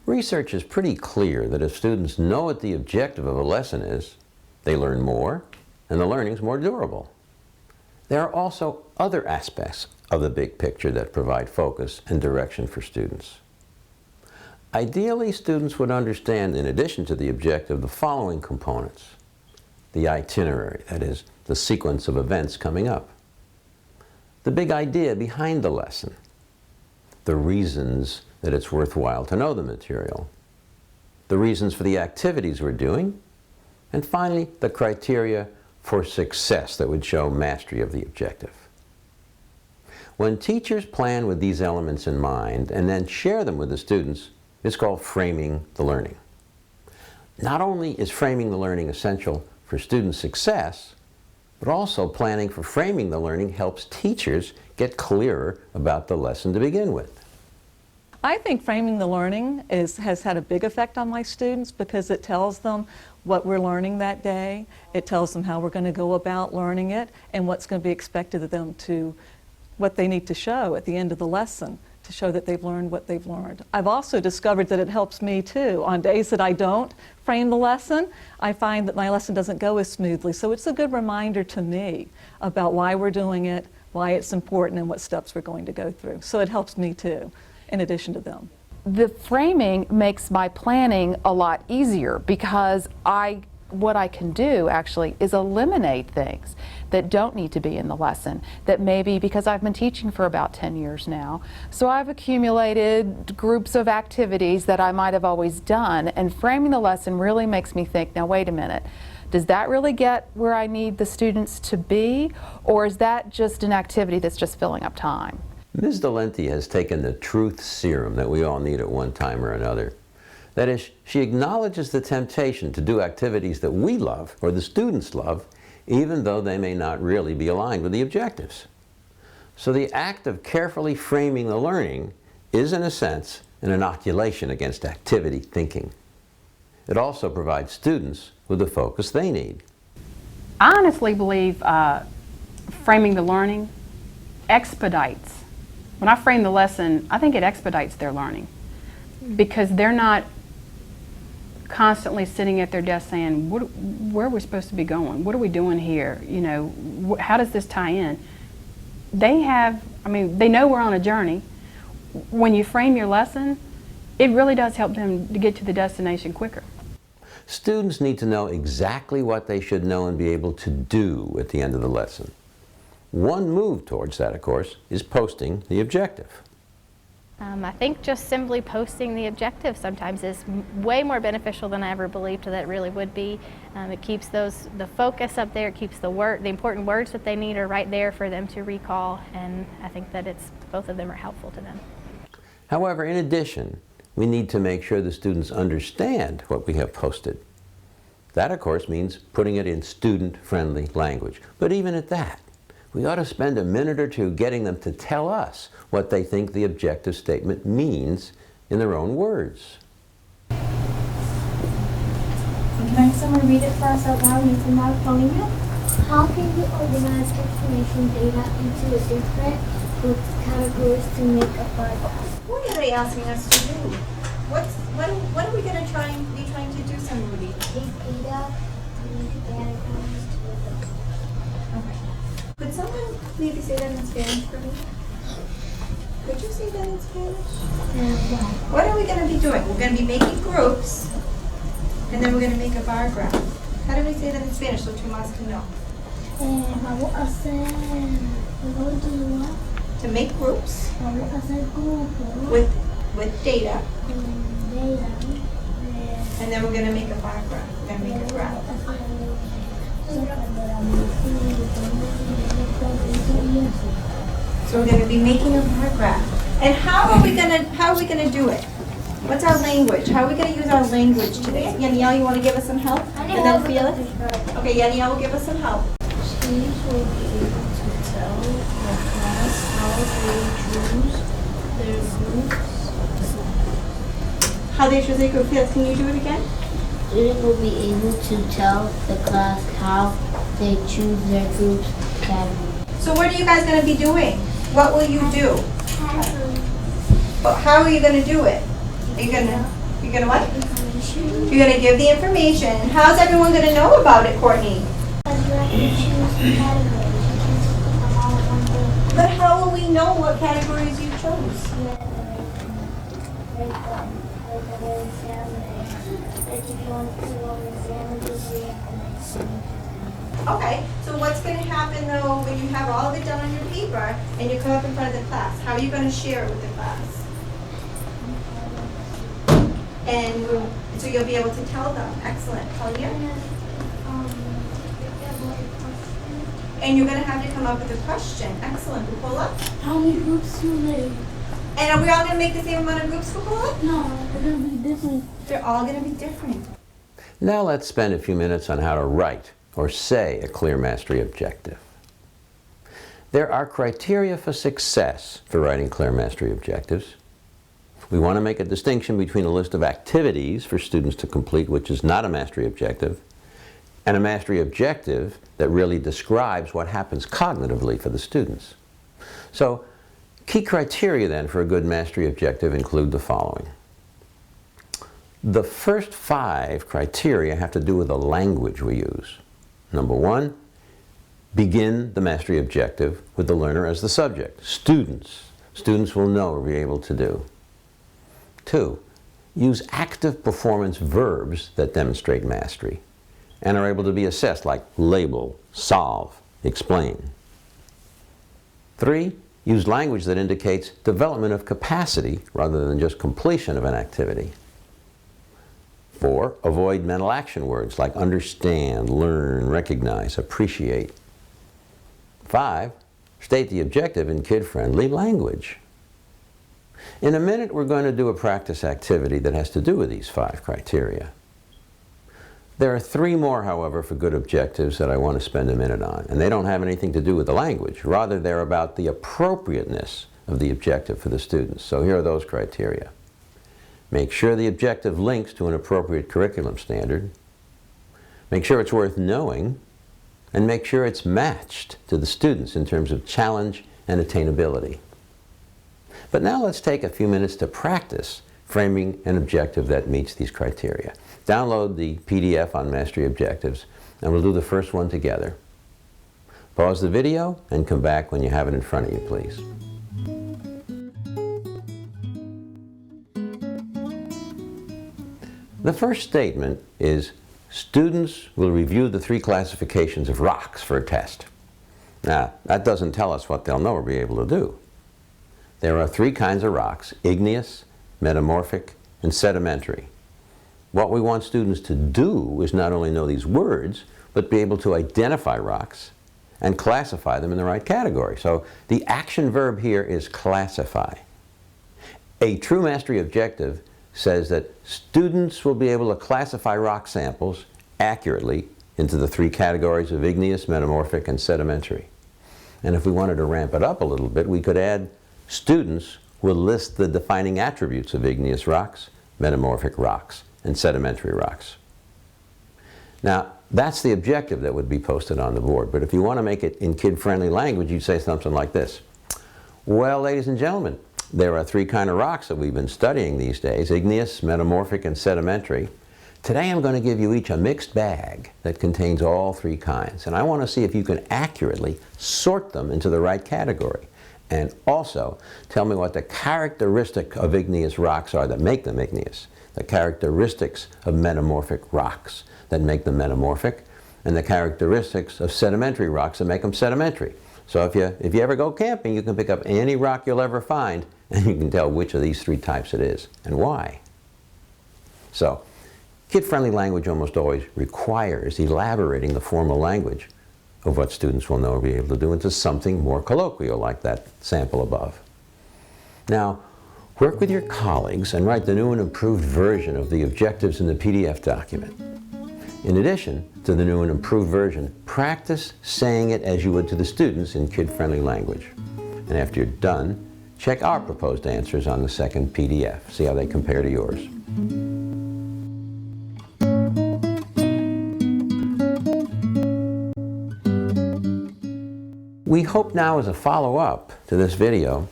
Research is pretty clear that if students know what the objective of a lesson is, they learn more and the learning is more durable. There are also other aspects of the big picture that provide focus and direction for students. Ideally, students would understand, in addition to the objective, the following components. The itinerary, that is, the sequence of events coming up. The big idea behind the lesson. The reasons that it's worthwhile to know the material. The reasons for the activities we're doing. And finally, the criteria for success that would show mastery of the objective. When teachers plan with these elements in mind and then share them with the students, it's called framing the learning. Not only is framing the learning essential for student success, but also planning for framing the learning helps teachers get clearer about the lesson to begin with. I think framing the learning has had a big effect on my students because it tells them what we're learning that day. It tells them how we're going to go about learning it and what's going to be expected of them what they need to show at the end of the lesson to show that they've learned what they've learned. I've also discovered that it helps me too. On days that I don't frame the lesson, I find that my lesson doesn't go as smoothly. So it's a good reminder to me about why we're doing it, why it's important, and what steps we're going to go through. So it helps me too, in addition to them. The framing makes my planning a lot easier because what I can do actually is eliminate things that don't need to be in the lesson, that maybe because I've been teaching for about 10 years now, so I've accumulated groups of activities that I might have always done, and framing the lesson really makes me think, now wait a minute, does that really get where I need the students to be, or is that just an activity that's just filling up time? Ms. Dolenti has taken the truth serum that we all need at one time or another. That is, she acknowledges the temptation to do activities that we love, or the students love, even though they may not really be aligned with the objectives. So the act of carefully framing the learning is, in a sense, an inoculation against activity thinking. It also provides students with the focus they need. I honestly believe framing the learning expedites. When I frame the lesson, I think it expedites their learning because they're not constantly sitting at their desk saying, where are we supposed to be going? What are we doing here? You know, how does this tie in? They know we're on a journey. When you frame your lesson, it really does help them to get to the destination quicker. Students need to know exactly what they should know and be able to do at the end of the lesson. One move towards that, of course, is posting the objective. I think just simply posting the objective sometimes is way more beneficial than I ever believed that it really would be. It keeps the focus up there, it keeps the important words that they need are right there for them to recall, and I think that both of them are helpful to them. However, in addition, we need to make sure the students understand what we have posted. That, of course, means putting it in student-friendly language. But even at that, we ought to spend a minute or two getting them to tell us what they think the objective statement means in their own words. Can I have someone read it for us out loud using my phone? How can you organize information data into different group categories to make a bar graph? What are they asking us to do? What are we going to be trying to do, somebody? Take data and diagrams to the. Okay. Could someone maybe say that in Spanish for me? Could you say that in Spanish? What are we going to be doing? We're going to be making groups, and then we're going to make a bar graph. How do we say that in Spanish so Tomas can know? Vamos a hacer. To make groups Vamos a hacer grupos. with data, Data. and then we're going to make a bar graph. We're going to make a graph. So we're going to be making a bar graph. And how are we going to do it? What's our language? How are we going to use our language today? Yaniel, you want to give us some help? And then Felix? Okay, Yaniel will give us some help. Students will be able to tell the class how they choose their groups. How they choose their group. Felix, can you do it again? Students will be able to tell the class how they choose their groups category. So what are you guys going to be doing? What will you do? How are you going to do it? You're You're gonna what? Information. You're gonna give the information. How's everyone gonna know about it, Courtney? Because you have to choose categories. You can't just put them all in one thing. But how will we know what categories you chose? You have to rate them. Like a real examiner. Like if you want to do an examiner, you have to make some. Okay, so what's gonna happen though when you have all of it done on your paper and you come up in front of the class? How are you gonna share it with the class? And so you'll be able to tell them. Excellent. Talia? And you're gonna have to come up with a question. Excellent. Bukola? How many groups you made? And are we all gonna make the same amount of groups, Bukola? No, they're gonna be different. They're all gonna be different. Now let's spend a few minutes on how to write or say a clear mastery objective. There are criteria for success for writing clear mastery objectives. We want to make a distinction between a list of activities for students to complete, which is not a mastery objective, and a mastery objective that really describes what happens cognitively for the students. So, key criteria then for a good mastery objective include the following. The first 5 criteria have to do with the language we use. Number 1, begin the mastery objective with the learner as the subject. Students will know or be able to do. 2, use active performance verbs that demonstrate mastery and are able to be assessed, like label, solve, explain. 3, use language that indicates development of capacity rather than just completion of an activity. 4, avoid mental action words like understand, learn, recognize, appreciate. 5, state the objective in kid-friendly language. In a minute, we're going to do a practice activity that has to do with these 5 criteria. There are 3 more, however, for good objectives that I want to spend a minute on, and they don't have anything to do with the language. Rather, they're about the appropriateness of the objective for the students. So here are those criteria. Make sure the objective links to an appropriate curriculum standard. Make sure it's worth knowing, and make sure it's matched to the students in terms of challenge and attainability. But now let's take a few minutes to practice framing an objective that meets these criteria. Download the PDF on Mastery Objectives, and we'll do the first one together. Pause the video and come back when you have it in front of you, please. The first statement is, students will review the 3 classifications of rocks for a test. Now, that doesn't tell us what they'll know or be able to do. There are 3 kinds of rocks: igneous, metamorphic, and sedimentary. What we want students to do is not only know these words, but be able to identify rocks and classify them in the right category. So the action verb here is classify. A true mastery objective says that students will be able to classify rock samples accurately into the 3 categories of igneous, metamorphic, and sedimentary. And if we wanted to ramp it up a little bit, we could add students will list the defining attributes of igneous rocks, metamorphic rocks, and sedimentary rocks. Now, that's the objective that would be posted on the board. But if you want to make it in kid-friendly language, you'd say something like this. Well, ladies and gentlemen, there are 3 kinds of rocks that we've been studying these days: igneous, metamorphic, and sedimentary. Today I'm going to give you each a mixed bag that contains all 3 kinds. And I want to see if you can accurately sort them into the right category. And also, tell me what the characteristic of igneous rocks are that make them igneous, the characteristics of metamorphic rocks that make them metamorphic, and the characteristics of sedimentary rocks that make them sedimentary. So if you ever go camping, you can pick up any rock you'll ever find, and you can tell which of these 3 types it is and why. So, kid-friendly language almost always requires elaborating the formal language of what students will know or be able to do into something more colloquial, like that sample above. Now, work with your colleagues and write the new and improved version of the objectives in the PDF document. In addition to the new and improved version, practice saying it as you would to the students in kid-friendly language. And after you're done, check our proposed answers on the second PDF. See how they compare to yours. We hope now, as a follow-up to this video,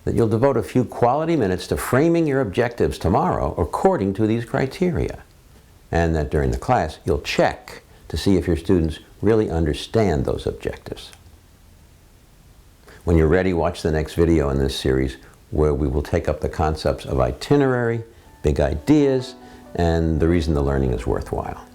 that you'll devote a few quality minutes to framing your objectives tomorrow according to these criteria, and that during the class you'll check to see if your students really understand those objectives. When you're ready, watch the next video in this series where we will take up the concepts of itinerary, big ideas, and the reason the learning is worthwhile.